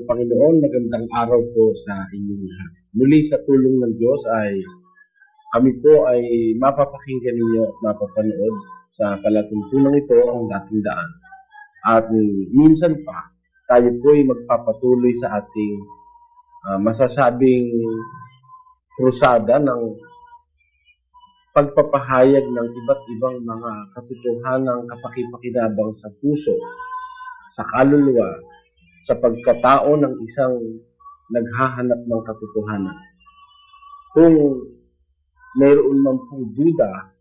ng Panginoon, magandang araw po sa inyong lahat. Muli sa tulong ng Diyos ay kami po ay mapapakinggan ninyo at mapapanood sa palatuntunan ito ang dating daan. At minsan pa, tayo po ay magpapatuloy sa ating masasabing krusada ng pagpapahayag ng iba't ibang mga katotohanang kapakipakinabang sa puso, sa kaluluwa, sa pagkatao ng isang naghahanap ng katotohanan. Kung mayroon man pong duda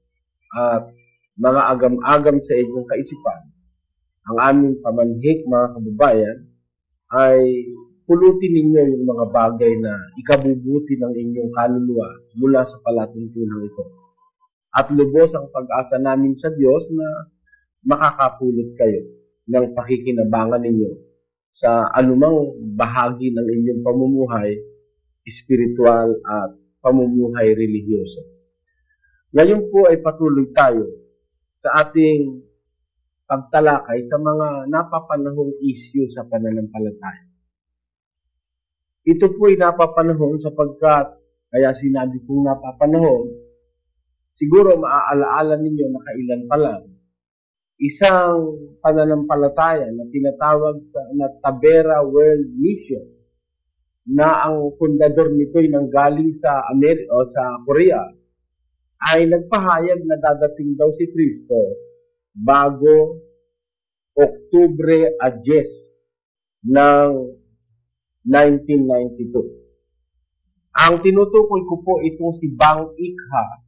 at mga agam-agam sa inyong kaisipan, ang aming pamanhik, mga kababayan, ay pulutin ninyo yung mga bagay na ikabubuti ng inyong kaluluwa mula sa palatuntunan ito. At lubos ang pag-asa namin sa Diyos na makakapulot kayo ng pakikinabangan ninyo sa anumang bahagi ng inyong pamumuhay, espiritual at pamumuhay religyoso. Ngayon po ay patuloy tayo sa ating pagtalakay sa mga napapanahong issue sa pananampalataya. Ito po ay napapanahon sapagkat, kaya sinabi kong napapanahon, siguro maaalaala ninyo na kailan pa lang, isang pananampalataya na tinatawag na Tabera World Mission na ang fundador nito ay nanggaling sa sa Korea ay nagpahayag na dadating daw si Kristo bago Oktubre 10 ng 1992. Ang tinutukoy ko po itong si Bang Ik-ha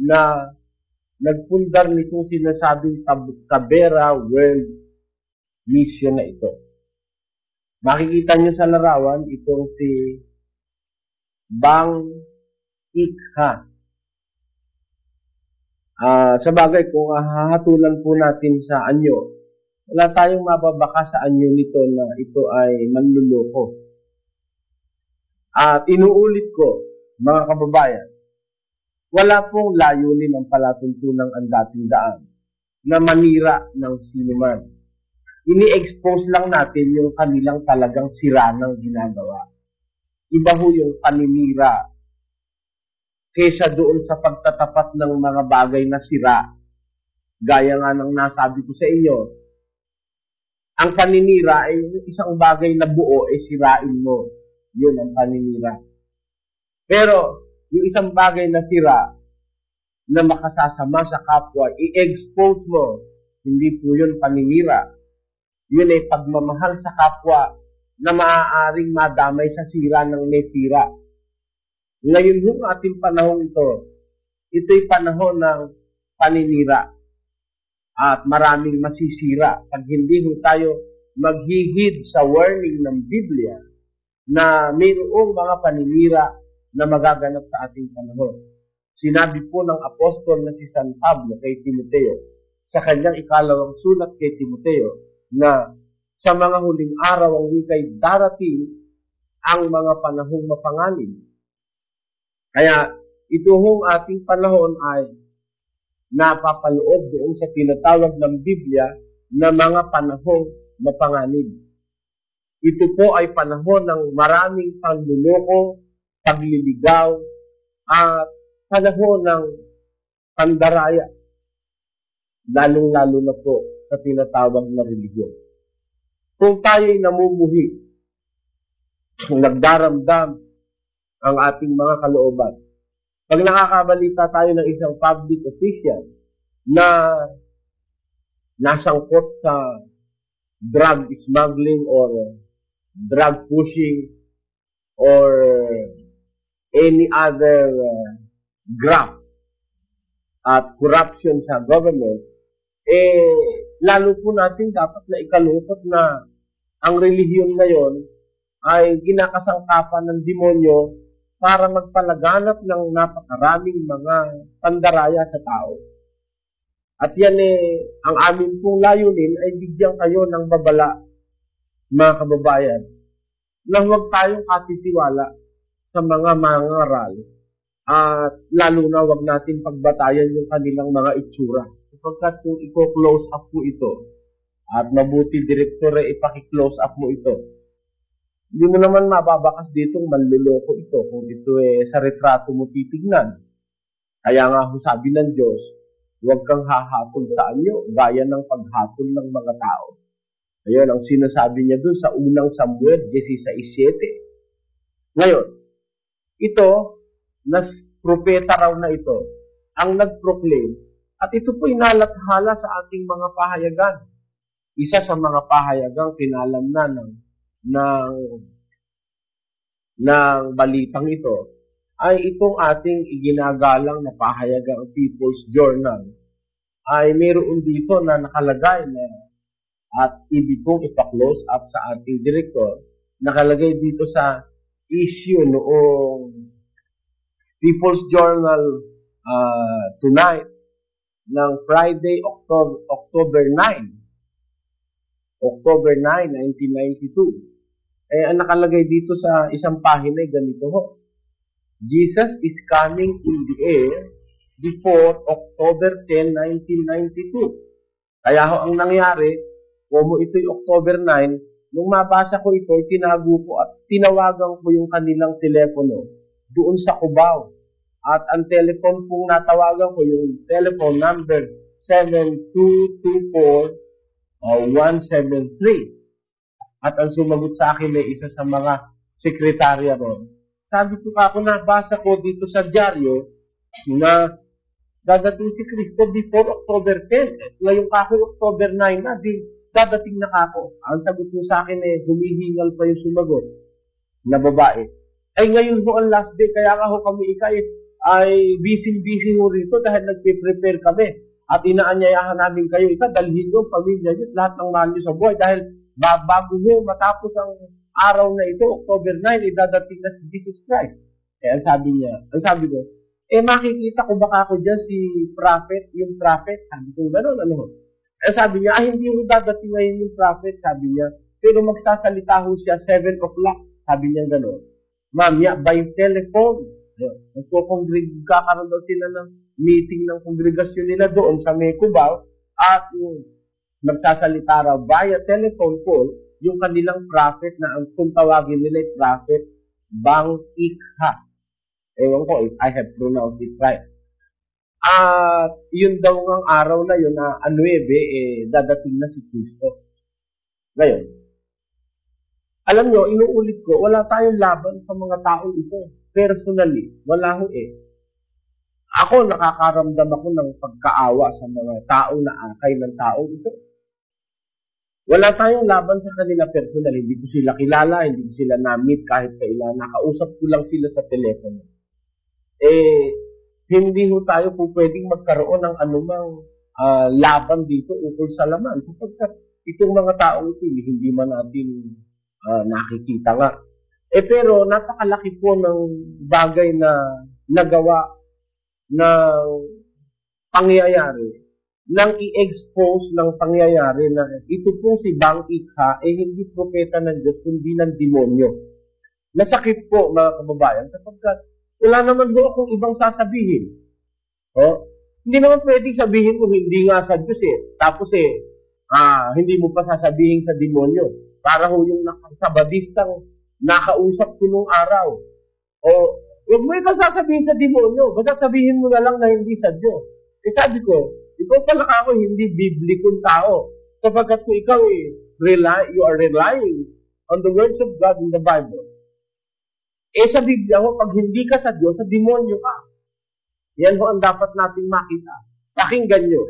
na nagpundar nitong sinasabing Tabera World Mission na ito. Makikita nyo sa larawan itong si Bang Ik-ha. Sa bagay, kung hahatulan po natin sa anyo, wala tayong mababaka sa anyo nito na ito ay manluloko. At inuulit ko, mga kababayan, wala pong layunin ng palatuntunang ang dating daan na manira ng sinuman. Ini-expose lang natin yung kanilang talagang sira ng ginagawa. Iba ho yung paninira kesa doon sa pagtatapat ng mga bagay na sira. Gaya nga ng nasabi ko sa inyo, ang paninira ay isang bagay na buo ay sirain mo. Yun ang paninira. Pero yung isang bagay na sira na makasasama sa kapwa, i-expose mo, hindi po yun paninira. Yun ay pagmamahal sa kapwa na maaaring madamay sa sira ng may sira. Ngayon yung ating panahon ito'y panahon ng paninira at maraming masisira. Pag hindi tayo maghihid sa warning ng Biblia na mayroong mga paninira na magaganap sa ating panahon. Sinabi po ng apostol na si San Pablo kay Timoteo sa kanyang ikalawang sulat kay Timoteo na sa mga huling araw ang wika'y darating ang mga panahong mapanganib. Kaya ito hong ating panahon ay napapaloob doon sa tinatawag ng Biblia na mga panahong mapanganib. Ito po ay panahon ng maraming panluloko, pagliligaw, at panahon ng pandaraya, lalong-lalo na po sa tinatawag na relihiyon. Kung tayo'y namumuhi, nagdaramdam ang ating mga kalooban, pag nakakabalita tayo ng isang public official na nasangkot sa drug smuggling or drug pushing or any other graft at corruption sa government, lalo po natin dapat na ikalungkot na ang relihiyon ngayon ay ginakasangkapan ng demonyo para magpalaganap ng napakaraming mga pandaraya sa tao. At yan ang amin pong layunin ay bigyan kayo ng babala, mga kababayan, na huwag tayong katitiwala sa mga mangaral at lalo na huwag natin pagbatayan yung kanilang mga itsura. Sapagkat kung i-close up po ito at mabuti direktor ay ipaki-close up mo ito, Hindi mo naman mababakas ditong manluloko ito kung ito sa retrato mo titignan. Kaya nga ho sabi ng Diyos, huwag kang hahatol sa anyo, gaya ng paghatol ng mga tao. Ayun, ang sinasabi niya dun sa unang Samuel 16:7. Ngayon, ito, na propeta raw na ito, ang nag-proclaim, at ito po inalathala sa ating mga pahayagan. Isa sa mga pahayagang kinalamnan ng balitang ito ay itong ating iginagalang na pahayagang People's Journal ay mayroon dito na nakalagay na at ibig kong ipa-close up sa ating director, nakalagay dito sa issue noong People's Journal tonight ng Friday, October 9, 1992. Ang nakalagay dito sa isang pahina ay ganito ho. Jesus is coming in the air before October 10, 1992. Kaya ho ang nangyari, como ito'y October 9, nung mabasa ko ito, tinago ko at tinawagan ko yung kanilang telepono doon sa Cubao. At ang telephone kong natawagan ko, yung telephone number 7224-173. At ang sumagot sa akin ay isa sa mga sekretarya ron. Sabi ko ako, nabasa ko dito sa dyaryo na dadating si Kristo before October 10. Ngayon kako October 9 na, di dadating na kako. Ang sagot mo sa akin humihingal pa yung sumagot na babae. Ay ngayon ho ang last day, kaya nga ho kami ay busy ho rito dahil nagpe-prepare kami. At inaanyayahan namin kayo, dalhin yung pamilya nyo, lahat ng mahal nyo sa buhay dahil bago nyo matapos ang araw na ito, October 9, idadating na si Jesus Christ. Ang sabi ko, makikita ko baka ako dyan si prophet, yung prophet. Sabi ko, gano'n, sabi niya, hindi mo dadating ngayon yung prophet, sabi niya. Pero magsasalita ho siya 7 o'clock, sabi niya gano'n. Mamaya, by telephone. Kakaroon daw sila ng meeting ng kongregasyon nila doon sa Cubao at magsasalita raw via telephone call yung kanilang prophet na ang kung tawagin nila ay prophet Bang Ikha. Ewan ko if I have pronounced it right. At yun daw ng araw na yun na 9, dadating na si Kristo. Ngayon, alam nyo, inuulit ko, wala tayong laban sa mga taong ito. Personally, wala ho Ako, nakakaramdam ako ng pagkaawa sa mga taong naakay ng taong ito. Wala tayong laban sa kanila personal. Hindi ko sila kilala, hindi ko sila na-meet kahit kailan. Nakausap ko lang sila sa telepono. Hindi ho tayo po pwedeng magkaroon ng anumang laban dito ukol sa laman. Sapagkat itong mga taong ito, hindi man natin nakikita nga. Pero napakalaki po ng bagay na nagawa ng pangyayari nang i-expose ng pangyayari na ito po si Bang Ikha hindi propeta ng Diyos kundi ng demonyo. Nasakit po mga kababayan sapagkat wala naman po akong ibang sasabihin. Hindi naman pwedeng sabihin kung hindi nga sa Diyos tapos hindi mo pa sasabihin sa demonyo. Para ho yung sabadistang nakausap ko nung araw. Huwag mo ikaw sasabihin sa demonyo. Basta sabihin mo na lang na hindi sa Diyos. Sabi ko, ikaw pala ako hindi biblikong tao. Sapagkat kung ikaw you are relying on the words of God in the Bible. Sa Biblia ho, pag hindi ka sa Diyos, sa demonyo ka. Yan ho ang dapat nating makita. Pakinggan nyo.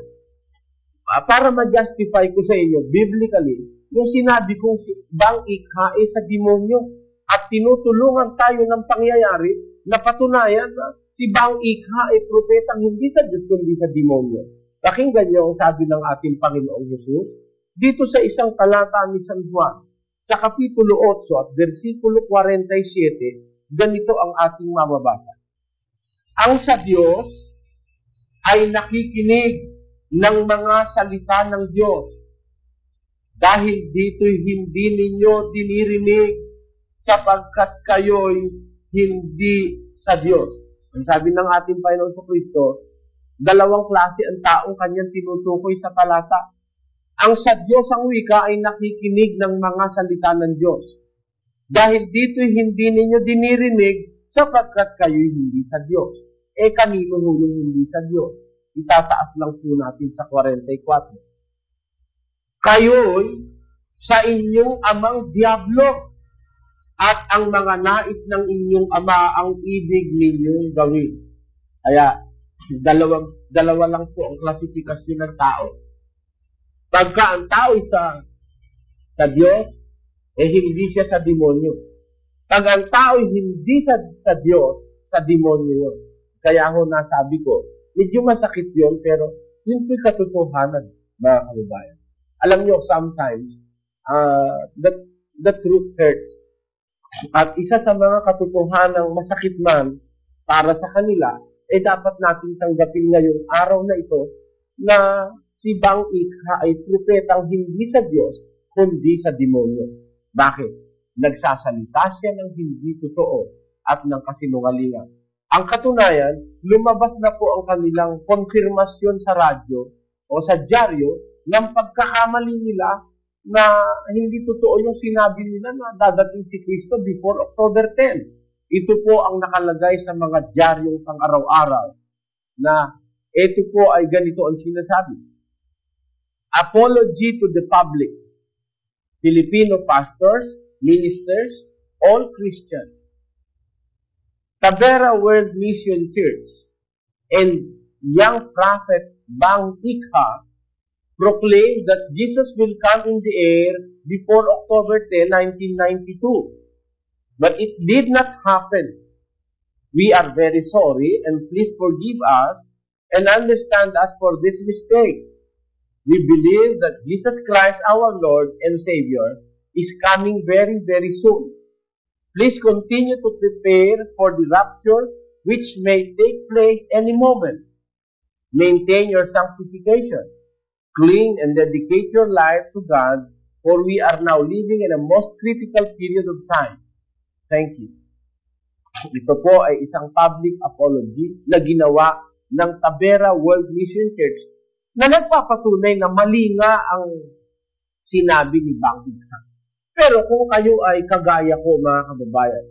Para ma-justify ko sa inyo, biblically, yung sinabi kong si Bang Ikha sa demonyo at tinutulungan tayo ng pangyayari na patunayan na si Bang Ikha propetang hindi sa Diyos kundi sa demonyo. Pakinggan nyo ang sabi ng ating Panginoong Jesus dito sa isang talata ni San Juan sa Kapitulo 8 at versikulo 47, ganito ang ating mababasa. Ang sa Diyos ay nakikinig ng mga salita ng Diyos dahil dito'y hindi ninyo dinirinig sapagkat kayo'y hindi sa Diyos. Ang sabi ng ating Panginoon sa Kristo, dalawang klase ang taong kanyang tinutukoy sa talata. Ang sa Diyos ang wika ay nakikinig ng mga salita ng Diyos. Dahil dito hindi ninyo dinirinig sapagkat kayo hindi sa Diyos. Kanino ho yung hindi sa Diyos? Itataas lang po natin sa 44. Kayo'y sa inyong amang diablo at ang mga nais ng inyong ama ang ibig ninyong gawin. Kaya, dalawa lang po ang klasifikasyon ng tao. Pagka ang tao sa Diyos, hindi siya sa demonyo. Pag ang tao hindi sa Diyos, sa demonyo yun. Kaya ako nasabi ko, medyo masakit yun, pero yun po katotohanan, mga kababayan. Alam nyo, sometimes, the truth hurts. At isa sa mga katotohanang masakit man para sa kanila, dapat natin tanggapin ngayong araw na ito na si Bang Ikha ay propetang hindi sa Diyos, kundi sa demonyo. Bakit? Nagsasalita siya ng hindi totoo at ng kasinungalingan. Ang katunayan, lumabas na po ang kanilang konfirmasyon sa radyo o sa dyaryo ng pagkakamali nila na hindi totoo yung sinabi nila na dadating si Kristo before October 10. Ito po ang nakalagay sa mga dyaryong pang-araw-araw na ito po ay ganito ang sinasabi. Apology to the public. Filipino pastors, ministers, all Christians. Tabera World Mission Church and young prophet Bang Ikha proclaimed that Jesus will come in the air before October 10, 1992. But it did not happen. We are very sorry and please forgive us and understand us for this mistake. We believe that Jesus Christ, our Lord and Savior, is coming very, very soon. Please continue to prepare for the rapture which may take place any moment. Maintain your sanctification. Cling and dedicate your life to God, for we are now living in a most critical period of time. Thank you. Ito po ay isang public apology na ginawa ng Tabera World Mission Church na nagpapatunay na mali nga ang sinabi ni Bang Ikha. Pero kung kayo ay kagaya ko, mga kababayan,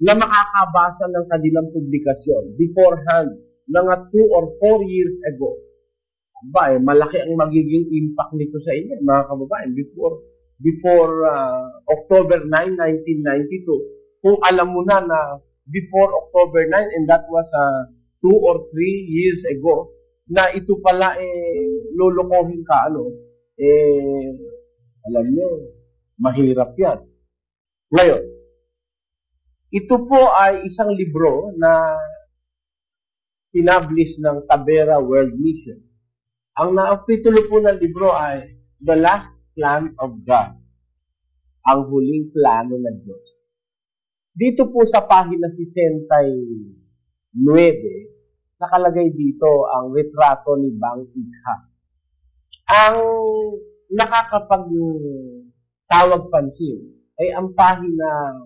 na makakabasa ng kanilang publikasyon beforehand, mga 2 or 4 years ago, malaki ang magiging impact nito sa inyo, mga kababayan, before October 9, 1992. Kung alam mo na before October 9, and that was 2 or 3 years ago, na ito pala lulukohin ka, alam nyo, mahirap yan. Ngayon, ito po ay isang libro na pinablish ng Tabera World Mission. Ang titulo po ng libro ay The Last Plan of God. Ang huling plano ng Diyos. Dito po sa pahina 69, nakalagay dito ang retrato ni Bang Ikha. Ang nakakapagtawag pansin ay ang pahina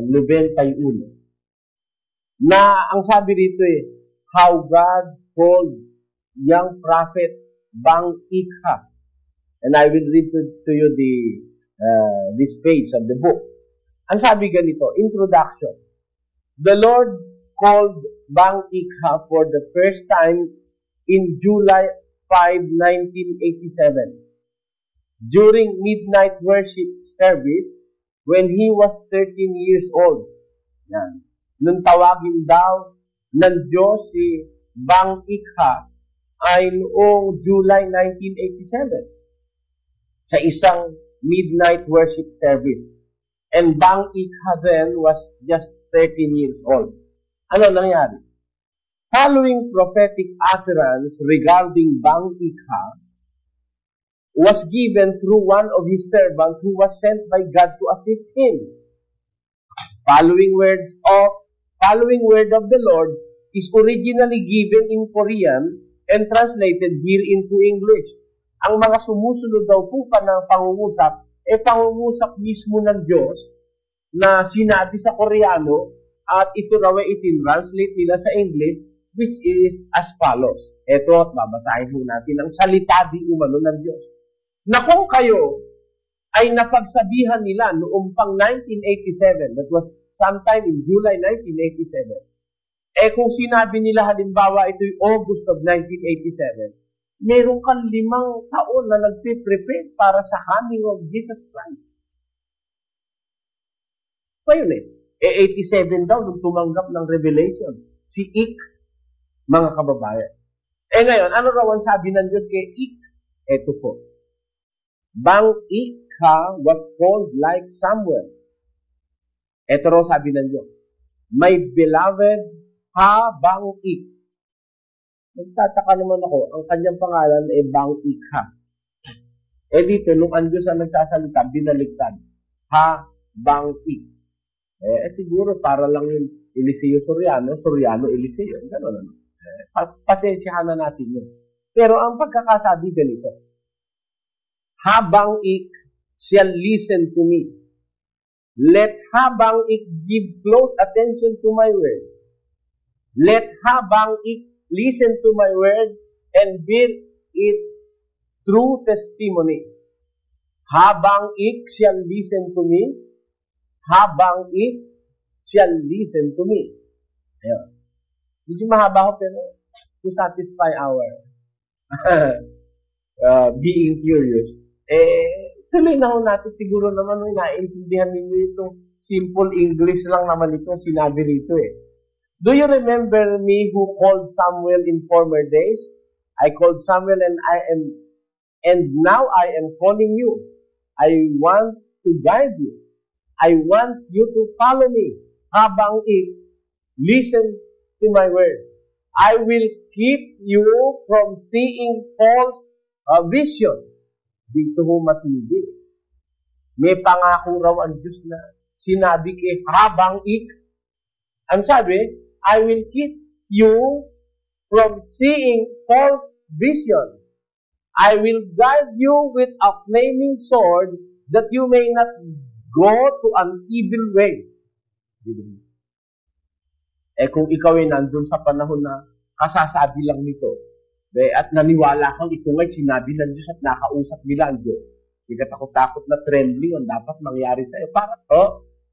91 na ang sabi rito How God Called Young Prophet Bang Ikha. And I will read to you this page of the book. Ang sabi ganito, introduction. The Lord called Bang Ikha for the first time in July 5, 1987 during midnight worship service when he was 13 years old. Yan. Nung tawagin daw ng Diyos si Bang Ikha ay noong July 1987 sa isang midnight worship service. And Bang Ikha then was just 13 years old. Ano nangyari? Following prophetic utterance regarding Bang Ikha was given through one of his servants who was sent by God to assist him. Following word of the Lord is originally given in Korean and translated here into English. Ang mga sumusunod daw po pa ng pangungusap, pangungusap mismo ng Diyos na sinabi sa Koreano at ito raw ay itin-translate nila sa English, which is as follows. Ito, babasahin po natin ang salita di umano ng Diyos. Na kung kayo ay napagsabihan nila noong pang 1987, that was sometime in July 1987. Eh kung sinabi nila halimbawa ito'y August of 1987, meron kang 5 taon na nagpe-prepare para sa coming of Jesus Christ. So yun eh. 87 daw nung tumanggap ng revelation. Si Ik, mga kababayan. Eh ngayon, ano raw ang sabi ng Diyos kay Ik? Ito po. Bang Ikha was called like Samuel. Ito raw sabi ng Diyos. My beloved ha Bang Ik. Nagtataka naman ako, ang kanyang pangalan ay Bang Ikha. Eh dito, nung ang Diyos ang nagsasalita, binaliktad. Ha Bang Ik. Siguro para lang yung Eliseo Soriano, Soriano Eliseo. Gano'n ano. Pasensyahan na natin yun. Pero ang pagkakasabi ganito, habang Ik shall listen to me, let habang Ik give close attention to my word. Let habang Ik listen to my word and bear it true testimony. Habang Ik shall listen to me, habang Ik shall listen to me. Ayun. Medyo mahaba ko pero to satisfy our being curious. Tuloy na ho natin siguro naman naiintindihan ninyo itong simple English lang naman ito sinabi rito eh. Do you remember me who called Samuel in former days? I called Samuel and now I am calling you. I want to guide you. I want you to follow me. Habang Ik, listen to my word. I will keep you from seeing false vision. Dito ho matindi. May pangako raw ang Diyos na sinabi kay habang Ik. Ang sabi, I will keep you from seeing false vision. I will guide you with a flaming sword that you may not go to an evil way. Kung ikaw ay nandun sa panahon na kasasabi lang nito, at naniwala kang ito nga'y sinabi ng Diyos at nakausap nila ang Diyos, hindi ka takot-takot na trembling ang dapat mangyari sa'yo. Para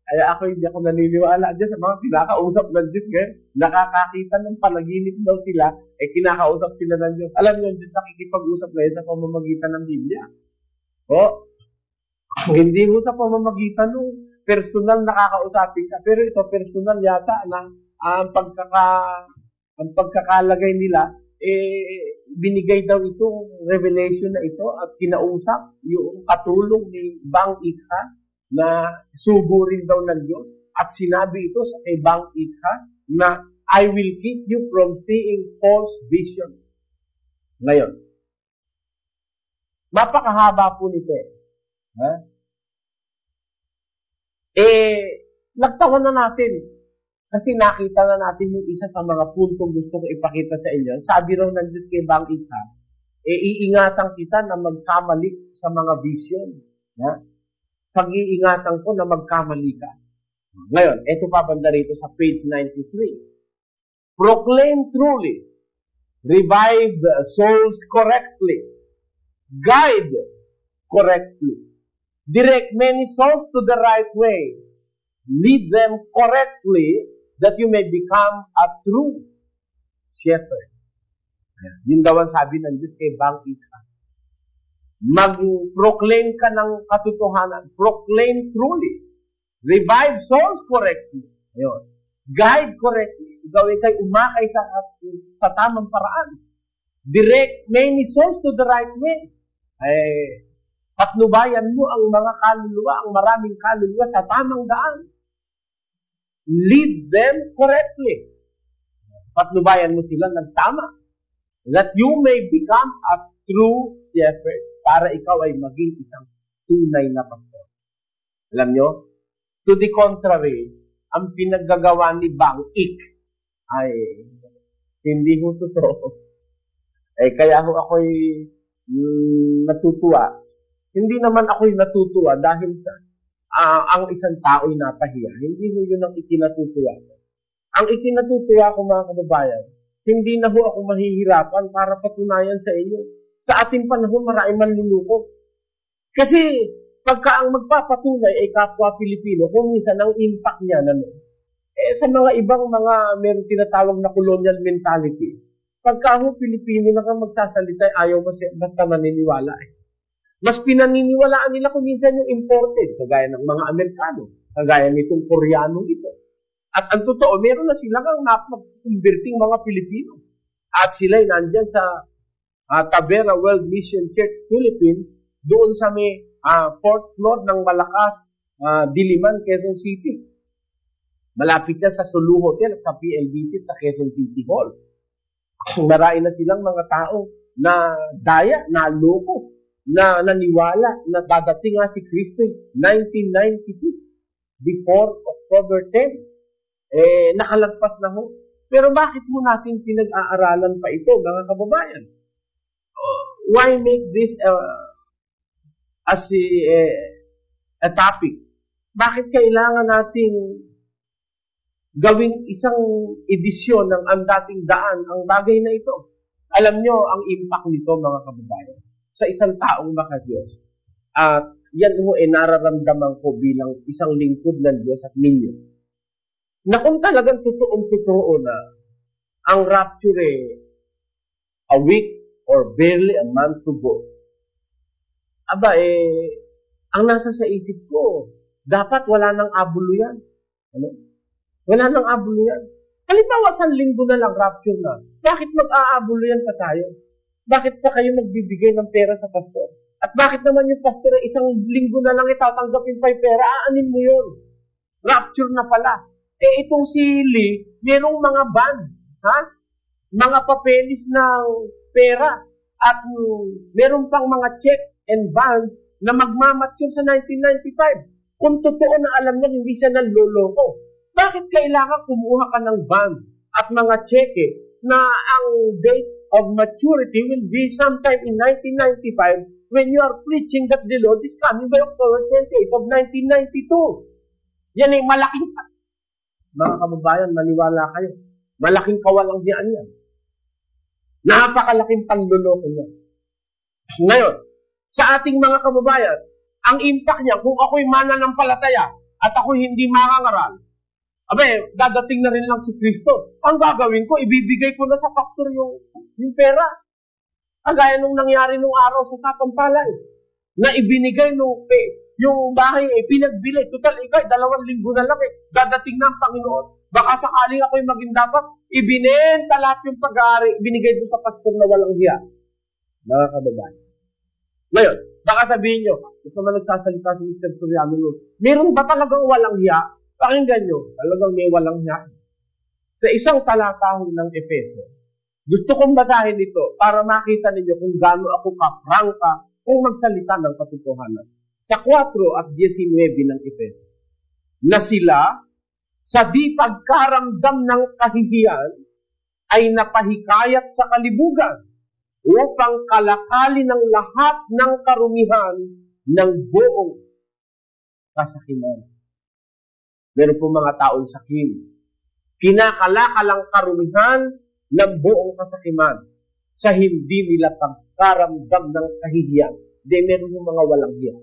kaya ako hindi ako naniniwala dyan sa mga kinakausap ng Diyos ngayon. Nakakakita ng panaginip daw sila, kinakausap sila ng Diyos. Alam niyo, Diyos nakikipag-usap ngayon sa pamamagitan ng Biblia. Hindi mo sa pamamagitan ng personal nakakausapin ka. Pero ito, personal yata na ang pagkakalagay nila, binigay daw itong revelation na ito at kinausap yung katulong ni Bang Ikha na sugo rin daw ng Diyos at sinabi ito sa kay Bang Ikha na I will keep you from seeing false vision. Ngayon, mapakahaba po nito nagtawa na natin kasi nakita na natin yung isa sa mga puntong gusto ko ipakita sa inyo. Sabi raw ng Diyos kay Bang Ikha, iingatan kita na magkamali sa mga vision. Pag-iingatan ko na magkamali ka. Ngayon, ito pa banda rito sa page 93. Proclaim truly, revive souls correctly, guide correctly, direct many souls to the right way, lead them correctly, that you may become a true shepherd. Yun daw ang sabi ng Diyos kay Bang Ikha. Mag-proclaim ka ng katotohanan. Proclaim truly. Revive souls correctly. Ayun. Guide correctly. Gawin kayo umakay sa tamang paraan. Direct many souls to the right way. Patnubayan mo ang mga kaluluwa, ang maraming kaluluwa sa tamang daan. Lead them correctly. Patnubayan mo sila ng tama. That you may become a true shepherd para ikaw ay maging isang tunay na pastor. Alam nyo? To the contrary, ang pinaggagawa ni Bang Ik ay hindi ko totoo. Kaya ako'y natutuwa. Hindi naman ako'y natutuwa dahil sa ang isang tao'y napahiya. Hindi mo yun ang ikinatutuwa. Ang ikinatutuwa ko mga kababayan, hindi na ho ako mahihirapan para patunayan sa inyo. Sa ating panahon, maraming manluloko. Kasi pagka ang magpapatunay ay kapwa Pilipino, kung minsan ang impact niya sa mga ibang mga meron tinatawag na colonial mentality, pagka ho Pilipino na kang magsasalita, ayaw mo basta maniniwala Mas pinaniniwalaan nila kung minsan yung imported, kagaya ng mga Amerikano, kagaya nitong Koreano ito. At ang totoo, meron na sila kang napag-converting mga Pilipino. At sila'y nandyan sa Tavera World Mission Church Philippines, doon sa may fourth floor ng Malakas, Diliman, Quezon City. Malapit na sa Sulu Hotel at sa PLDT sa Quezon City Hall. Marami na silang mga tao na daya, na loko, na naniwala na dadating nga si Kristo 1992 before October 10. Nakalagpas na ho. Pero bakit mo natin pinag-aaralan pa ito, mga kababayan? Why make this as a topic? Bakit kailangan nating gawing isang edisyon ng ang dating daan ang bagay na ito? Alam nyo ang impact nito, mga kababayan, sa isang taong makadiyos. At yan ho nararamdaman ko bilang isang lingkod ng Diyos at ninyo. Na kung talagang totoong-totoo na ang rapture a week or barely a month to go, ang nasa sa isip ko, dapat wala nang abulo yan. Ano? Wala nang abulo yan. Halimbawa, 1 linggo na lang rapture na. Bakit mag-aabulo yan pa tayo? Bakit pa kayo magbibigay ng pera sa pastor? At bakit naman yung pastor ay 1 linggo na lang itatanggapin pa yung pera? Aanin mo yun. Rapture na pala. Itong si Lee, merong mga band, mga papelis ng pera, at meron pang mga checks and bonds na magmamature sa 1995. Kung totoo na alam niya, hindi siya nanloloko. Bakit kailangan kumuha ka ng bond at mga cheque na ang date of maturity will be sometime in 1995 when you are preaching that the Lord is coming by October 28 of 1992? Yan ay malaking, mga kababayan, maniwala kayo, malaking kawalanghyan yan. Napakalaking panluloko niya. Ngayon, sa ating mga kababayan, ang impact niya, kung ako'y mananampalataya at ako'y hindi makangaral, dadating na rin lang si Kristo. Ang gagawin ko, ibibigay ko na sa pastor yung pera. Kagaya nung nangyari nung araw sa Sapampalay, na ibinigay yung bahay, pinagbili. Total, 2 linggo na lang dadating na ang Panginoon. Baka sakaling ako'y maging dapat, ibinenta lahat yung pag-aari, ibinigay doon sa pastor na walang hiya. Mga kababayan. Ngayon, baka sabihin nyo, ito man nagsasalita si Mr. Soriano, meron ba talagang walang hiya? Pakinggan nyo, talagang may walang hiya. Sa isang talatahon ng Efeso, gusto kong basahin ito para makita ninyo kung gaano ako kaprangka kung magsalita ng katotohanan. Sa 4 at 19 ng Efeso, na sila, sa di pagkaramdam ng kahihiyan, ay napahikayat sa kalibugan upang kalakali ng lahat ng karumihan ng buong kasakiman. Meron po mga taong sakim. Kinakalakalang karumihan ng buong kasakiman sa hindi nila pagkaramdam ng kahihiyan. Hindi, meron yung mga walang hiya.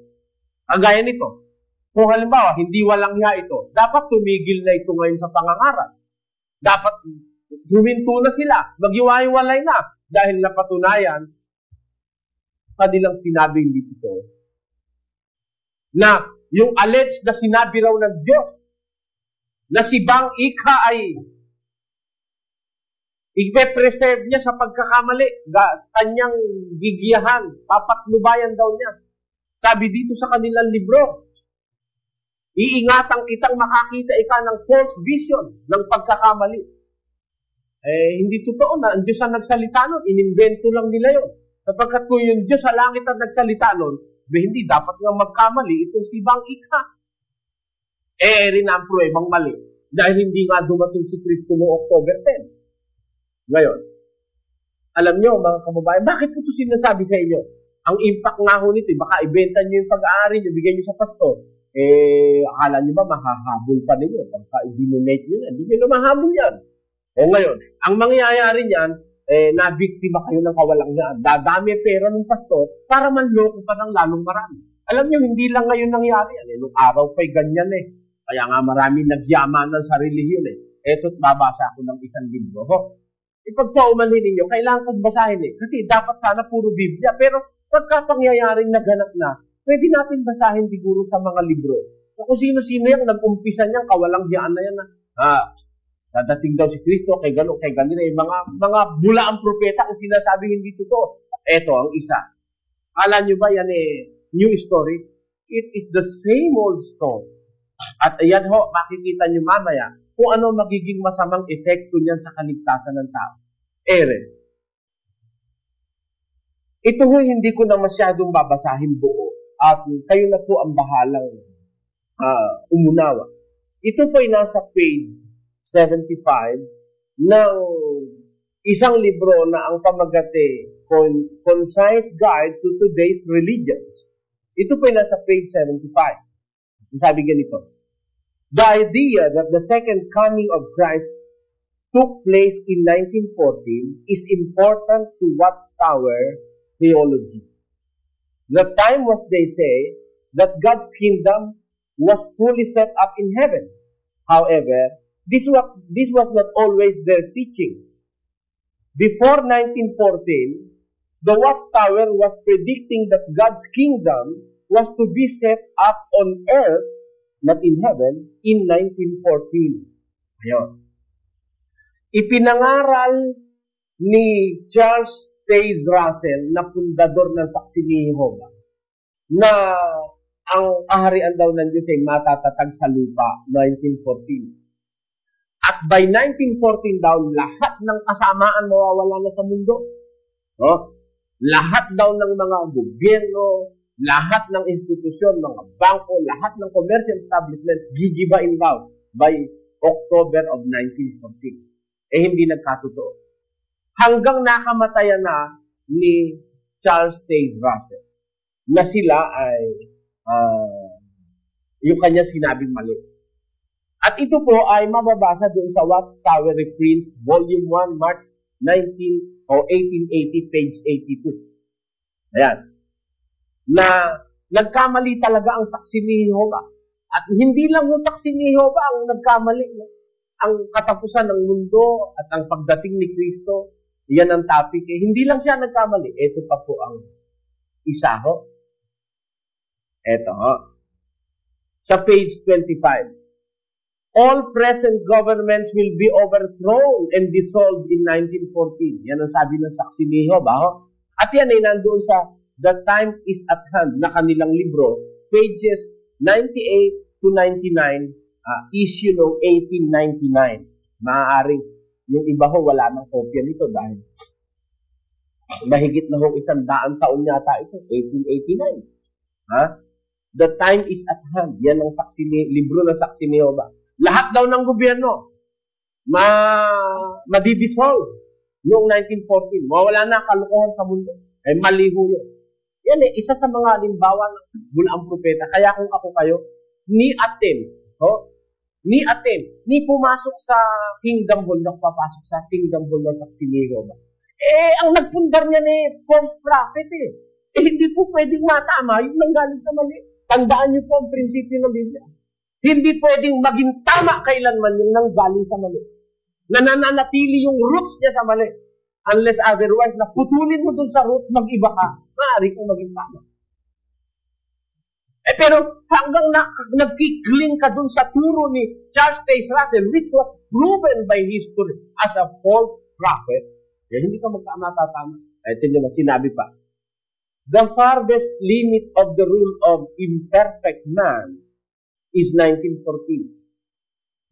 Kagaya nito, kung halimbawa, hindi walang hiya ito, dapat tumigil na ito ngayon sa pangangaral. Dapat huminto na sila, maghiwa-hiwalay na, dahil napatunayan, kanilang sinabing dito, na yung alleged na sinabi raw ng Diyos, na si Bang Ika ay i-preserve niya sa pagkakamali, kanyang gigiyahan, papatnubayan daw niya. Sabi dito sa kanilang libro, iingatan kitang makakita ika ng false vision ng pagkakamali. Hindi totoo na ang Diyos ang nagsalita nun, inimbento lang nila yun. Sapagkat kung yung Diyos sa langit ang nagsalita nun, hindi dapat nga magkamali itong si Bang Ika. Rin ang pruebang mali dahil hindi nga dumating si Kristo noong October 10. Ngayon, alam nyo mga kababayan, bakit ko ito sinasabi sa inyo? Ang impact nga ho nito, baka ibenta nyo yung pag-aari nyo, bigyan nyo sa pastor. Akala nyo ba mahahabol pa ninyo? Pagka i-donate nyo, hindi nyo na mahabol yan. O ngayon, ang mangyayari niyan, nabiktima kayo ng kawalanghyan. Dadami pera ng pastor para manloko pa ng lalong marami. Alam niyo, hindi lang ngayon nangyari yan. Nung araw pa'y ganyan eh. Kaya nga maraming nagyamanan sa relihiyon eh. Eto't babasa ako ng isang libro. Ipagpaumanhin ninyo, kailangan kong basahin eh. Kasi dapat sana puro Biblia. Pero pagka pangyayaring naganap na, pwede natin basahin siguro sa mga libro. So, kung sino-sino yung nag-umpisa niyan, kawalang diyaan na yan na, dadating daw si Kristo, kay gano'n, kay gano'n, mga bulaang propeta kung sinasabing hindi totoo. Eto ang isa. Alam nyo ba yan new story? It is the same old story. At ayan ho, makikita nyo mamaya kung ano magiging masamang epekto niyan sa kaligtasan ng tao. Ito ho, hindi ko na masyadong babasahin buo. At kayo na po ang bahalang umunawa. Ito po ay nasa page 75 ng isang libro na ang pamagate Concise Guide to Today's Religions. Ito po ay nasa page 75. Sabi ganito, the idea that the second coming of Christ took place in 1914 is important to Watchtower theology. The time was, they say, that God's kingdom was fully set up in heaven. However, this was not always their teaching. Before 1914, the Watchtower was predicting that God's kingdom was to be set up on earth, not in heaven, in 1914. Ayan. Ipinangaral ni Charles Taze Russell na pundador ng Saksi ni Jehovah na ang kaharian daw ng Diyos ay matatatag sa lupa, 1914. At by 1914 daw, lahat ng kasamaan mawawala na sa mundo. No? Lahat daw ng mga gobyerno, lahat ng institusyon, mga bangko, lahat ng commercial establishment, gigibain daw by October of 1914. Hindi nagkatotoo. Hanggang nakamatayan na ni Charles Taze Russell na sila ay yung kanya sinabing mali. At ito po ay mababasa doon sa Watchtower Reprints, Volume 1, March 1880, page 82. Ayan. Na nagkamali talaga ang Saksi ni Jehovah. At hindi lang yung Saksi ni Jehovah ang nagkamali. Ang katapusan ng mundo at ang pagdating ni Kristo, yan ang topic. Hindi lang siya nagkamali. Ito pa po ang isa ho. Ito ho. Sa page 25. All present governments will be overthrown and dissolved in 1914. Yan ang sabi ng Saksi ni Jehovah. Ho? At yan ay nandoon sa The Time is at Hand na kanilang libro, pages 98 to 99, issue noong 1899. Maaaring yung iba ho, wala nang kopya nito dahil mahigit na ho 100 taon yata ito, 1889. The Time is at Hand. Yan ang libro ng Saksi ni Jehovah. Lahat daw ng gobyerno madidissolve noong 1914. Mawala na kalokohan sa mundo. Mali ho yun. Yan isa sa mga halimbawa ng bulaang propeta. Kaya kung ako kayo, ni pumasok sa Kingdom Hall, papasok sa Kingdom Hall ng Saksi ni Jehovah. Ang nagpundar niya ni false prophet hindi po pwedeng matama yung nanggaling sa mali. Tandaan niyo po ang prinsipyo ng Biblia. Hindi pwedeng maging tama kailanman yung nanggaling sa mali. Nananatili yung roots niya sa mali. Unless otherwise, naputulin mo dun sa roots, mag-iba ka. Maaari kang maging tama. Pero hanggang nagkikling ka dun sa turo ni Charles Taze Russell, which was proven by history as a false prophet, hindi ka magtama-tatama. Ito nyo na sinabi pa. The farthest limit of the rule of imperfect man is 1914.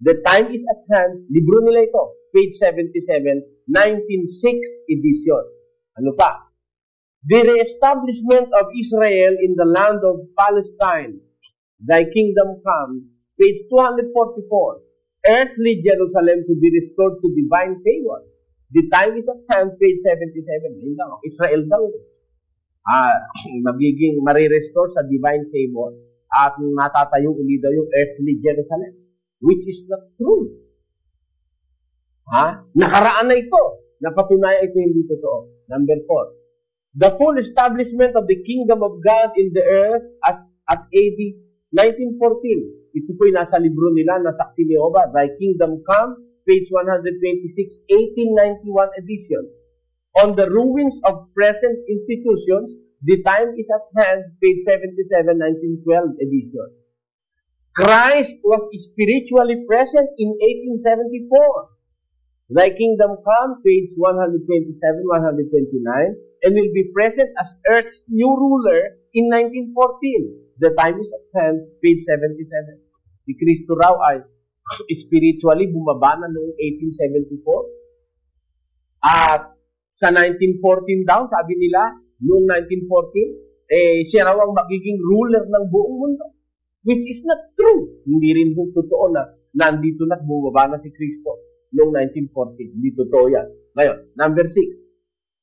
The Time is at Hand, libro nila ito, page 77, 1906 edition. Ano pa? The reestablishment of Israel in the land of Palestine, thy kingdom come, page 244. Earthly Jerusalem to be restored to divine favor. The Time is at Hand, page 77. Israel daw. Magiging marirestore sa divine favor at matatayong uli daw yung earthly Jerusalem, which is not true. Nakaraan na ito. Napatunayan ito hindi totoo. Number 4. The full establishment of the kingdom of God in the earth at AD 1914. Ito po'y nasa libro nila na Saksi ni Jehovah, Thy Kingdom Come, page 126, 1891 edition. On the ruins of present institutions, the time is at hand, page 77, 1912 edition. Christ was spiritually present in 1874. Thy Kingdom Come, page 127, 129, and will be present as Earth's new ruler in 1914. The time is at hand, page 77. Si Kristo raw ay spiritually bumaba na noong 1874. At sa 1914 daw, sabi nila, noong 1914, siya raw ang magiging ruler ng buong mundo. Which is not true. Hindi rin po totoo na nandito na bumaba na si Kristo noong 1914. Hindi totoo yan. Ngayon, number 6.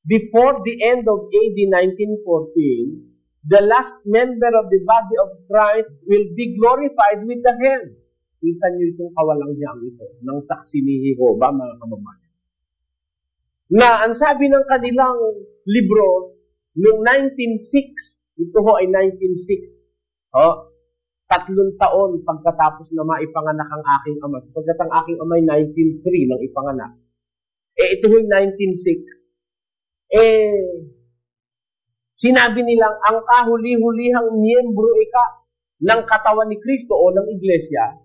Before the end of AD 1914, the last member of the body of Christ will be glorified with the hand. Kita niyo itong kawalang-hiyang ito ng Saksi ni Jehovah, mga kababayan. Na ang sabi ng kanilang libro, noong 1906, ito ho ay 1906, 3 taon pagkatapos na maipanganak ang aking ama. Sapagkat ang aking ama ay 1903 nang ipanganak. Ito ho'y 1906. Sinabi nilang ang kahuli-hulihang miyembro ng katawan ni Kristo o ng Iglesia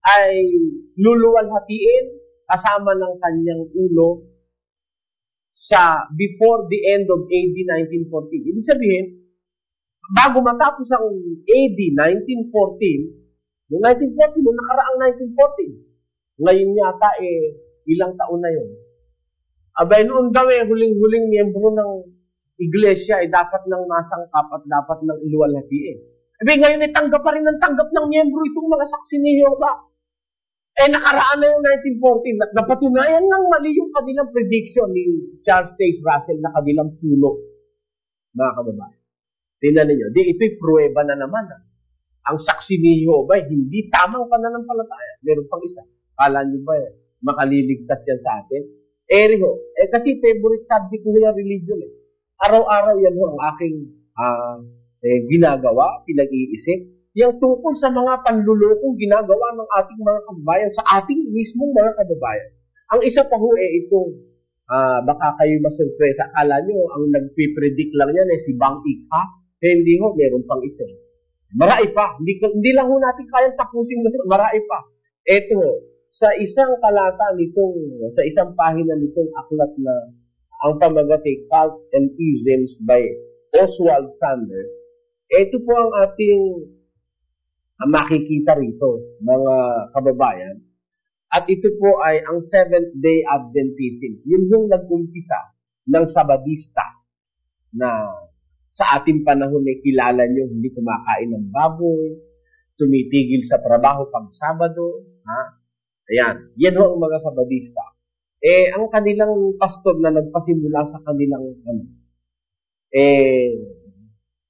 ay luluwalhatiin kasama ng kanyang ulo sa before the end of AD 1914. Ibig sabihin, bago matapos ang AD 1914, noong 1914, noong nakaraang 1914, ngayon yata ilang taon na yun. Abay, noon daw huling-huling miyembro ng Iglesia ay dapat nang masangkap at dapat nang iluwalhatiin. Abay, ngayon tanggap pa rin ng tanggap ng miyembro itong mga Saksi ni Jehovah. Nakaraan na yung 1914 at napatunayan ng mali yung kanilang prediction ni Charles Taze Russell na kabilang pulo, mga kababayan. Tingnan ninyo, ito'y pruweba na naman. Ang Saksi ni Jehovah, hindi tamang pananampalataya. Meron pang isa. Kala nyo ba makaliligtas yan sa atin? Kasi favorite subject ko yung religion. Araw-araw yan ho ang aking ginagawa, pinag-iisip. Yung tungkol sa mga panlulokong ginagawa ng ating mga kababayan, sa ating mismong mga kababayan. Ang isa pa ho itong baka kayo masurpresa. Akala nyo, ang nagpipredict lang yan si Bang Ikha. Hindi ho, meron pang isa. Marami pa. Hindi lang ho natin kayang tapusin na marami pa. Ito ho, sa isang talata nitong, sa isang pahina nitong aklat na ang pamagati, Cult and Isms by Oswald Sanders, ito po ang ating makikita rito, mga kababayan. At ito po ay ang Seventh-day Adventism. Yun yung nag-umpisa ng Sabadista na sa ating panahon ay kilala nyo, hindi kumakain ng baboy, tumitigil sa trabaho pag Sabado. Ayan, yan ho ang mga Sabadista. Ang kanilang pastor na nagpasimula sa kanilang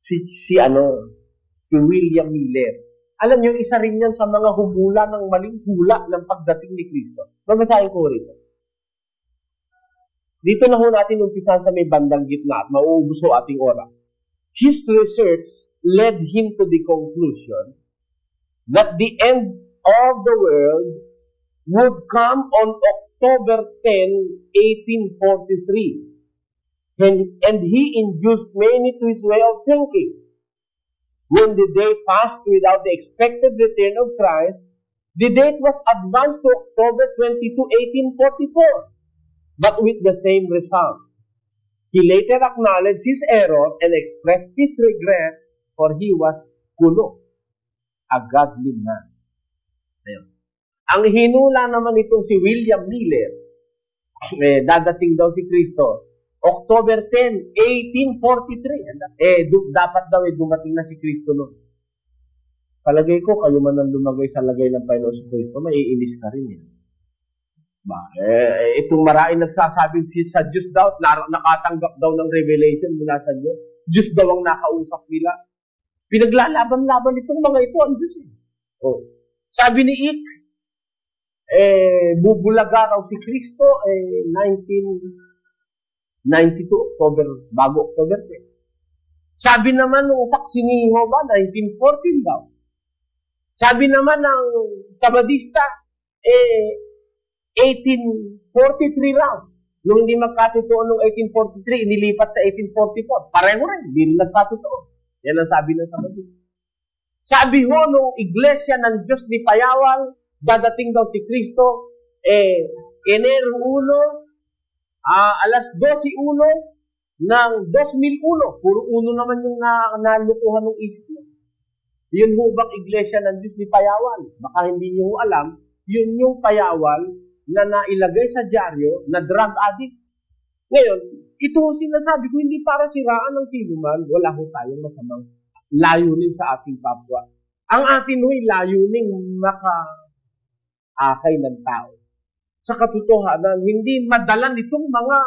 si William Miller. Alam niyo, isa rin yan sa mga humula ng maling hula ng pagdating ni Kristo. Babasahin ko rito. Dito na ho natin umpisan sa may bandang gitna at mauubos ho ating oras. His research led him to the conclusion that the end of the world would come on October 10, 1843. And he induced many to his way of thinking. When the day passed without the expected return of Christ, the date was advanced to October 22, 1844, but with the same result. He later acknowledged his error and expressed his regret, for he was kuno, a godly man. Ayun. Ang hinula naman itong si William Miller, dadating daw si Kristo, October 10, 1843. Dapat daw dumating na si Kristo noon. Palagay ko, kayo man ang lumagay sa lagay ng Panginoon si Kristo, maiinis ka rin yan. Itong maraming nagsasabing sa Diyos daw, nakatanggap daw ng revelation mula sa Diyos. Diyos daw ang nakausap nila. Pinaglalaban-laban itong mga ito ang Diyos. Sabi ni Ik, bubulaga raw si Kristo, 1992, bago October 10. Sabi naman ng saksi ni Jehovah, 1914 daw. Sabi naman ng Sabadista, 1843 lang. Nung hindi magkatotoo noong 1843, inilipat sa 1844. Pareho rin, hindi rin nagkatotoo. Yan ang sabi ng Sabadista. Sabi ho nung iglesia ng Diyos ni Payawal, dadating daw si Kristo, Enero 1, alas 12:01 ng 2001. Puro uno naman yung nalukuhan ng isip niya. Yun ho bang iglesia ng Diyos ni Payawal? Baka hindi niyo alam, yun yung Payawal na nailagay sa dyaryo na drug addict. Ngayon, ito sinasabi ko, hindi para siraan ng sinuman, wala ho tayong masamang layunin sa ating kapwa. Ang atin ho'y layunin maka-akay ng tao. Sa katotohanan, hindi madalan itong mga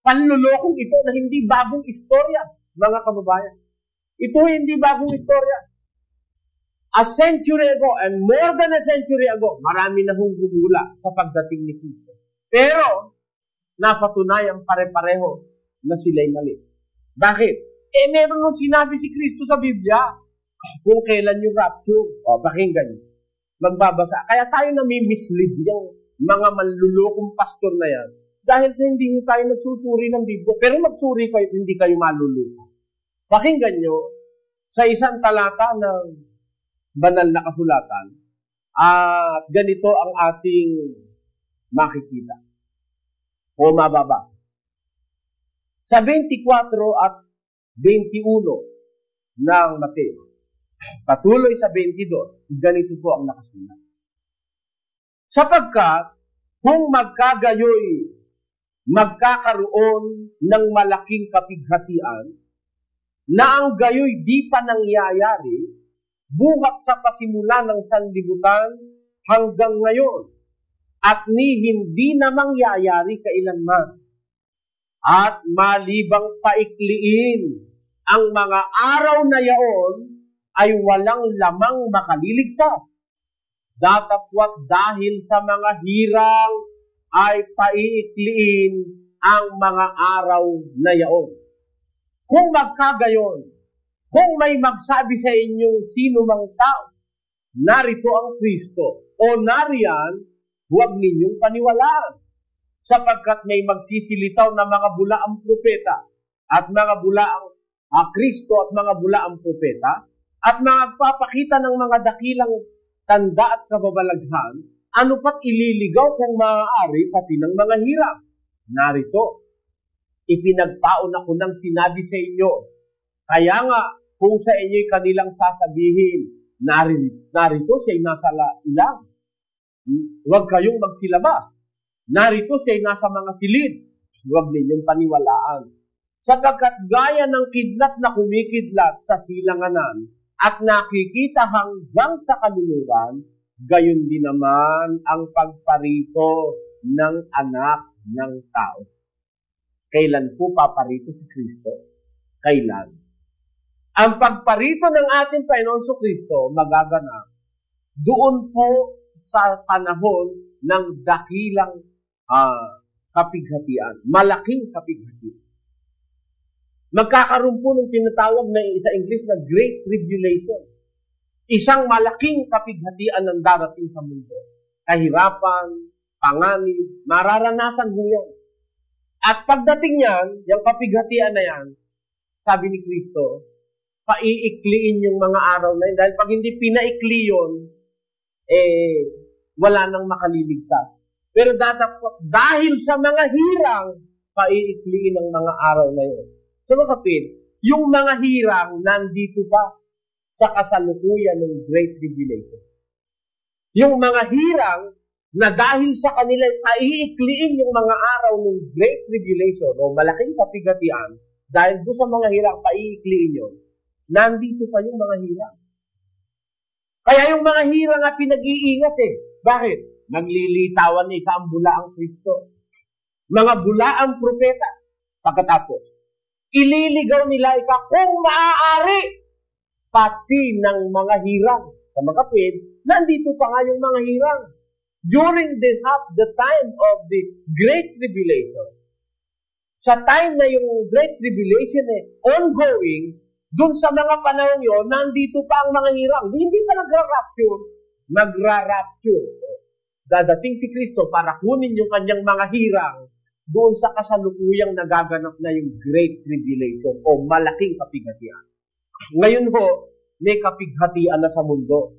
panlulokong ito na hindi bagong istorya, mga kababayan. Ito hindi bagong istorya. A century ago, and more than a century ago, marami na hong gumula sa pagdating ni Kristo. Pero, napatunayang pare-pareho na sila'y mali. Bakit? Meron nung sinabi si Kristo sa Biblia, kung kailan yung rapture. Pakinggan nyo. Magbabasa. Kaya tayo nami-mislead yung mga manlulokong pastor na yan. Dahil sa hindi tayo nagsusuri ng Biblia. Pero magsuri kayo, hindi kayo maluloko. Pakinggan nyo, sa isang talata ng banal na kasulatan, at ganito ang ating makikita o mababasa. Sa 24 at 21 ng Mateo, patuloy sa 22, ganito po ang nakasulat. Sapagkat kung magkagayoy, magkakaroon ng malaking kapighatian, na ang gayoy di pa nangyayari, buhat sa pasimula ng sanlibutan hanggang ngayon, at ni hindi na mangyayari kailanman. At malibang paikliin ang mga araw na yaon, ay walang lamang makaliligtas. Datapwat dahil sa mga hirang ay paiikliin ang mga araw na yaon. Kung magkagayon, kung may magsabi sa inyong sino mang tao, narito ang Kristo, o nariyan, huwag ninyong paniwalaan, sapagkat may magsisilitaw na mga bulaang propeta, at mga bulaang Kristo at mga bulaang propeta, at magpapakita ng mga dakilang tanda at kababalaghan, ano pat ililigaw kung maaari pati ng mga hirap. Narito, ipinagpaon ako ng sinabi sa inyo, kaya nga, kung sa inyo'y kanilang sasabihin, narito siya'y nasa ilang. Huwag kayong magsilabas. Narito siya'y nasa mga silid. Huwag ninyong paniwalaan. Sapagkat gaya ng kidlat na kumikidlat sa silanganan at nakikita hanggang sa kanluran, gayon din naman ang pagparito ng anak ng tao. Kailan po paparito si Kristo? Kailan? Ang pagparito ng ating Panginoon Kristo magaganap doon po sa panahon ng dakilang kapighatian, malaking kapighatian. Magkakaroon po ng tinatawag na sa English na Great Tribulation. Isang malaking kapighatian ng darating sa mundo. Kahirapan, panganib, mararanasan mo yan. At pagdating yan, yung kapighatian na yan, sabi ni Kristo, paiikliin yung mga araw na yun. Dahil pag hindi pinaikli yun, wala nang makaliligtas. Pero dahil sa mga hirang, paiikliin ang mga araw na yun. So kapatid, yung mga hirang nandito pa sa kasalukuyan ng Great Tribulation. Yung mga hirang na dahil sa kanila paiikliin yung mga araw ng Great Tribulation o malaking kapighatian, dahil doon sa mga hirang paiikliin yun, nandito pa yung mga hirang. Kaya yung mga hirang nga pinag-iingat Bakit? Naglilitawan ni ang bulaang Kristo. Mga bulaang propeta. Pagkatapos, ililigaw nila kung maaari pati ng mga hirang. Sa mga kapit, nandito pa nga yung mga hirang. During the time of the Great Tribulation, sa time na yung Great Tribulation ongoing, Doon sa mga panahon yun, nandito pa ang mga hirang. Hindi pa nagra-rapture. Nagra-rapture. Dadating si Kristo para kunin yung kanyang mga hirang doon sa kasalukuyang nagaganap na yung Great Tribulation o malaking kapighatian. Ngayon ho, may kapighatian na sa mundo.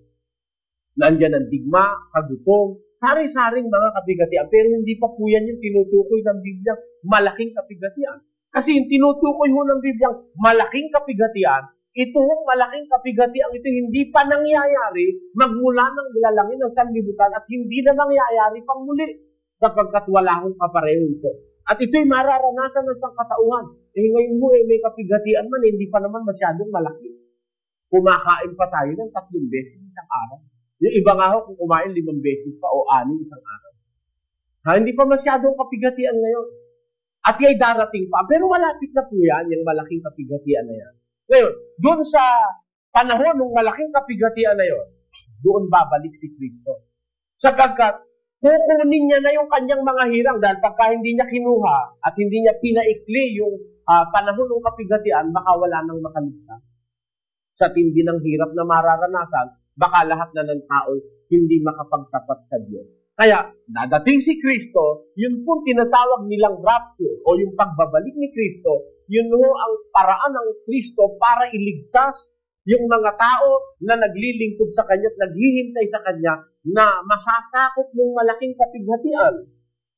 Nandiyan ang digma, kagutom, sari-saring mga kapighatian. Pero hindi pa po yan yung tinutukoy ng Biblia, malaking kapighatian. Kasi yung tinutukoy ho ng Biblia, malaking kapighatian, itong malaking kapighatian ito hindi pa nangyayari magmula ng lalangin ng sanlibutan at hindi na nangyayari pang muli sapagkat wala hong kapareho ito. At ito'y mararanasan ng sangkatauhan. Ngayon mo may kapighatian man, hindi pa naman masyadong malaki. Kumakain pa tayo ng 3 beses isang araw. Yung iba nga ho, kung kumain 5 beses pa o 6 isang araw. Hindi pa masyadong kapighatian ngayon. At yay darating pa. Pero malapit na po yan, yung malaking kapighatian na yan. Ngayon, doon sa panahon ng malaking kapighatian na yon, doon babalik si Kristo. Sapagkat, kukunin niya na yung kanyang mga hirang dahil pagka hindi niya kinuha at hindi niya pinaikli yung panahon ng kapighatian, baka wala nang makaligtas. Sa tindi ng hirap na mararanasan, baka lahat na ng tao hindi makapagtapat sa Diyos. Kaya, dadating si Kristo, yun po tinatawag nilang rapture o yung pagbabalik ni Kristo, yun po ang paraan ng Kristo para iligtas yung mga tao na naglilingkod sa Kanya at naghihintay sa Kanya na masasakop ng malaking kapighatian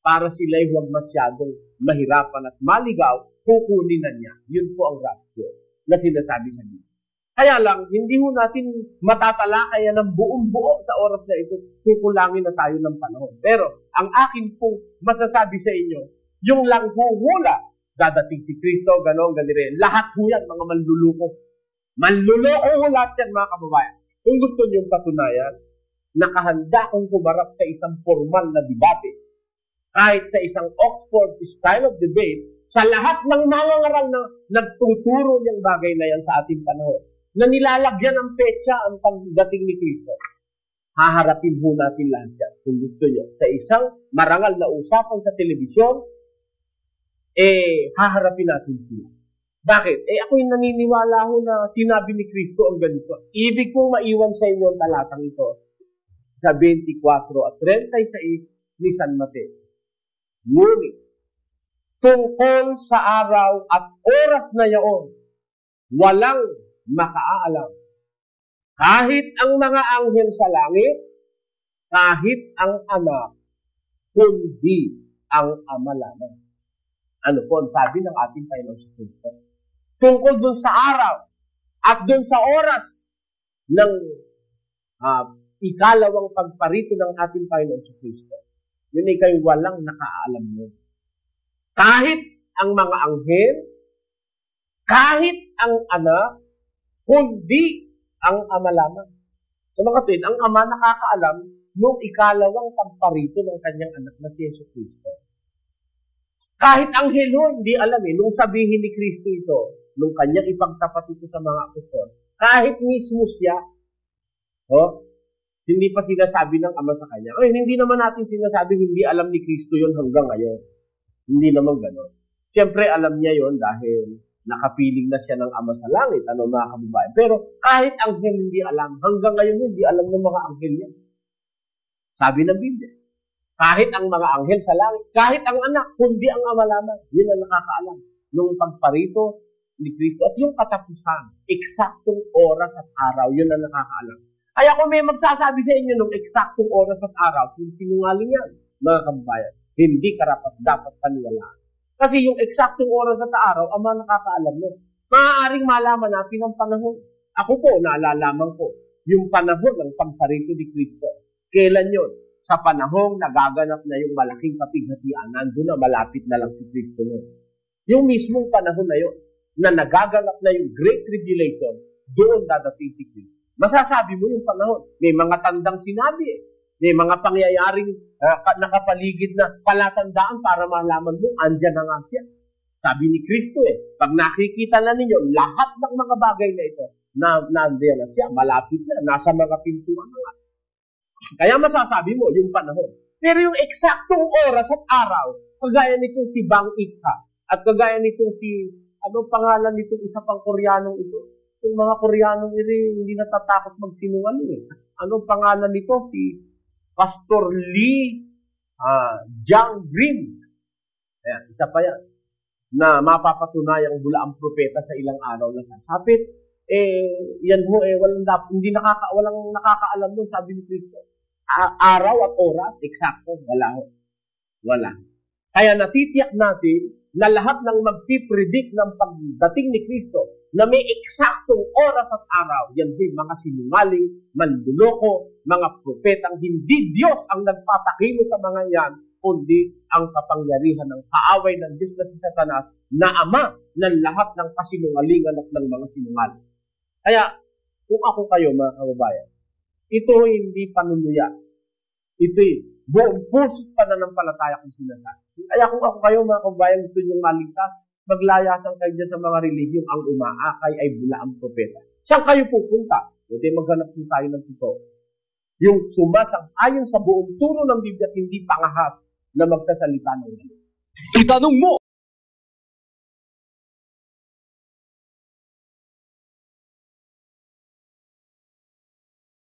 para sila'y huwag masyadong mahirapan at maligaw, kukunin na niya. Yun po ang rapture na sinasabi sa Biblia. Kaya lang, hindi ho natin matatalakayan ng buong-buo sa oras na ito, kukulangin na tayo ng panahon. Pero, ang akin pong masasabi sa inyo, yung lang hula, dadating si Kristo, gano'n, ganire. Lahat ho yan, mga manluloko. Manluloko ho lahat yan, mga kababayan. Kung gusto niyong patunayan, nakahanda akong kumarap sa isang formal na debate, kahit sa isang Oxford style of debate, sa lahat ng mga ngaral na nagtuturo niyang bagay na yan sa ating panahon, na nilalagyan ng petsa ang pagdating ni Kristo. Haharapin ho natin lahat yan. Kung gusto niyo, sa isang marangal na usapan sa telebisyon, haharapin natin sila. Bakit? Ako'y naniniwala ho na sinabi ni Kristo ang ganito. Ibig kong maiwan sa inyo ang talatang ito sa 24 at 36 ni San Mateo. Ngunit, tungkol sa araw at oras na yaon, walang makaalam. Kahit ang mga anghel sa langit, kahit ang anak, kundi ang ama lamang. Ano po ang sabi ng ating Panginoon Kristo? Tungkol dun sa araw at dun sa oras ng ikalawang pagparito ng ating Panginoon Kristo. Yun ay kayo walang nakaalam mo. Kahit ang mga anghel, kahit ang anak, kundi ang ama lamang. So mga kapatid, ang ama nakakaalam nung ikalawang pagparito ng kanyang anak na si Yesu Kristo. Kahit anghel hindi alam nung sabihin ni Kristo ito, nung kanyang ipagtapat ito sa mga apostol, kahit mismo siya, hindi pa sinasabi ng ama sa kanya. Hindi naman natin sinasabi hindi alam ni Kristo yon hanggang ngayon. Hindi naman gano'n. Siyempre alam niya yon dahil nakapiling na siya ng ama sa langit, mga kababayan. Pero kahit anghel hindi alam, hanggang ngayon hindi alam ng mga anghel yan. Sabi ng Biblia, kahit ang mga anghel sa langit, kahit ang anak, kundi ang ama lamang, yun ang nakakaalam. Nung pagparito ni Kristo at yung katapusan, eksaktong oras at araw, yun ang nakakaalam. Kaya kung may magsasabi sa inyo nung eksaktong oras at araw, kung sinungaling yan, mga kababayan, hindi karapat dapat paniwalaan. Kasi yung eksaktong oras at araw, ama nakakaalam mo. Maaaring malaman natin ang panahon. Ako po, naalalaman ko, yung panahon ng pagparito ni Kristo. Kailan yun? Sa panahong nagaganap na yung malaking kapighatian, nandun na malapit na lang si Kristo nun. Yung mismong panahon na yun, na nagaganap na yung Great Tribulation, doon dadating si Kristo. Masasabi mo yung panahon. May mga tandang sinabi May mga pangyayaring nakapaligid na palatandaan para malaman mo, andyan na nga siya. Sabi ni Kristo pag nakikita na ninyo, lahat ng mga bagay na ito, nandiyan na siya, malapit na, nasa mga pintuan na nga. Kaya masasabi mo, yung panahon. Pero yung eksaktong oras at araw, kagaya nitong si Bang Ikha, at kagaya nitong si, ano pangalan nitong isa pang Koreanong ito, Yung mga Koreanong hindi natatakot magsinungaling. Anong pangalan nito? Si Pastor Lee Jang Green. Ayan, isa pa yan. Na mapapatunayang bula ang propeta sa ilang araw na sasapit. Yan ho, walang nakakaalam nun, sabi ni Kristo. Araw at oras, eksakto, wala ho. Wala. Kaya natitiyak natin na lahat ng magpipredict ng pagdating ni Kristo na may eksaktong oras at araw, yan din mga sinungaling, manluloko, mga propetang hindi Diyos ang nagpatakimo sa mga yan, kundi ang kapangyarihan ng kaaway ng Diyos na si Satanas na ama ng lahat ng kasinungalingan at ng mga sinungaling. Kaya, kung ako kayo mga kababayan, ito hindi panunuya. Ito'y buong puso't pananampalataya kung sinasabi. Kaya kung ako kayo mga kababayan, gusto niyong maligtas, maglayasan kayo dyan sa mga relihiyong ang umaakay ay bula ang propeta. Saan kayo pupunta? Hindi maghanap po tayo ng totoo. Yung sumasang-ayon sa buong turo ng Biblia at hindi pangahas na magsasalita ng Diyos. Itanong mo!